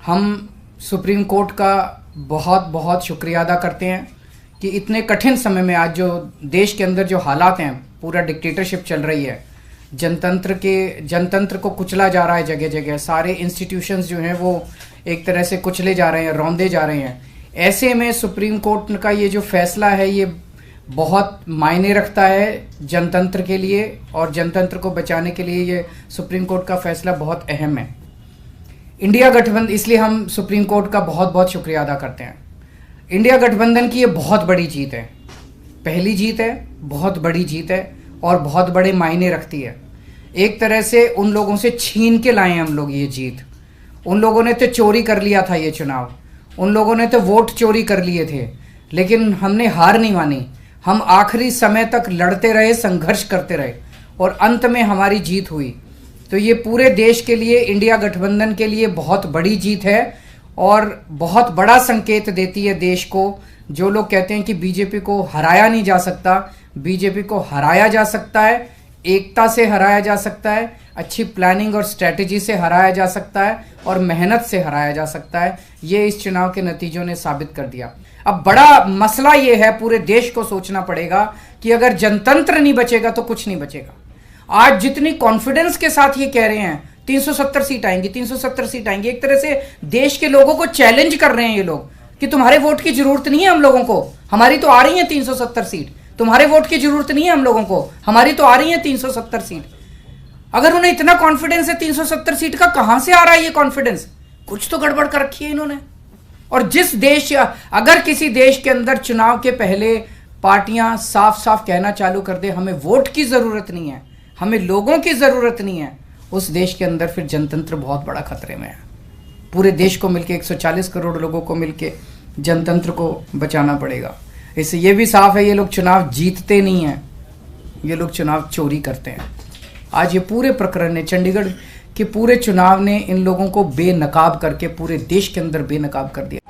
हम supreme court का बहुत बहुत शुक्रिया अदा करते हैं कि इतने कठिन समय में आज जो देश के अंदर जो हालात हैं, पूरा डिक्टेटरशिप चल रही है, जनतंत्र को कुचला जा रहा है जगह जगह, सारे इंस्टीट्यूशंस जो हैं वो एक तरह से कुचले जा रहे हैं, रौंदे जा रहे हैं। ऐसे में सुप्रीम कोर्ट का ये जो फैसला है ये बहुत मायने रखता है जनतंत्र के लिए, और जनतंत्र को बचाने के लिए ये सुप्रीम कोर्ट का फैसला बहुत अहम है। इंडिया गठबंधन, इसलिए हम सुप्रीम कोर्ट का बहुत बहुत शुक्रिया अदा करते हैं। इंडिया गठबंधन की ये बहुत बड़ी जीत है, पहली जीत है, बहुत बड़ी जीत है और बहुत बड़े मायने रखती है। एक तरह से उन लोगों से छीन के लाए हम लोग ये जीत। उन लोगों ने तो चोरी कर लिया था ये चुनाव, उन लोगों ने तो वोट चोरी कर लिए थे, लेकिन हमने हार नहीं मानी। हम आखिरी समय तक लड़ते रहे, संघर्ष करते रहे और अंत में हमारी जीत हुई। तो ये पूरे देश के लिए, इंडिया गठबंधन के लिए बहुत बड़ी जीत है और बहुत बड़ा संकेत देती है देश को। जो लोग कहते हैं कि बीजेपी को हराया नहीं जा सकता, बीजेपी को हराया जा सकता है, एकता से हराया जा सकता है, अच्छी प्लानिंग और स्ट्रेटेजी से हराया जा सकता है और मेहनत से हराया जा सकता है। ये इस चुनाव के नतीजों ने साबित कर दिया। अब बड़ा मसला ये है, पूरे देश को सोचना पड़ेगा कि अगर जनतंत्र नहीं बचेगा तो कुछ नहीं बचेगा। आज जितनी कॉन्फिडेंस के साथ ये कह रहे हैं 370 सीट आएंगी, 370 सीट आएंगी, एक तरह से देश के लोगों को चैलेंज कर रहे हैं ये लोग कि तुम्हारे वोट की जरूरत नहीं है हम लोगों को, हमारी तो आ रही है 370 सीट। तुम्हारे वोट की जरूरत नहीं है हम लोगों को, हमारी तो आ रही है 370 सीट। अगर उन्हें इतना कॉन्फिडेंस है 370 सीट का, कहां से आ रहा है ये कॉन्फिडेंस? कुछ तो गड़बड़ कर रखी है इन्होंने। और जिस देश, अगर किसी देश के अंदर चुनाव के पहले पार्टियां साफ साफ कहना चालू कर दे हमें वोट की जरूरत नहीं है, हमें लोगों की जरूरत नहीं है, उस देश के अंदर फिर जनतंत्र बहुत बड़ा खतरे में है। पूरे देश को मिलके, 140 करोड़ लोगों को मिलके जनतंत्र को बचाना पड़ेगा। इससे ये भी साफ है ये लोग चुनाव जीतते नहीं हैं, ये लोग चुनाव चोरी करते हैं। आज ये पूरे प्रकरण ने, चंडीगढ़ के पूरे चुनाव ने इन लोगों को बेनकाब करके पूरे देश के अंदर बेनकाब कर दिया।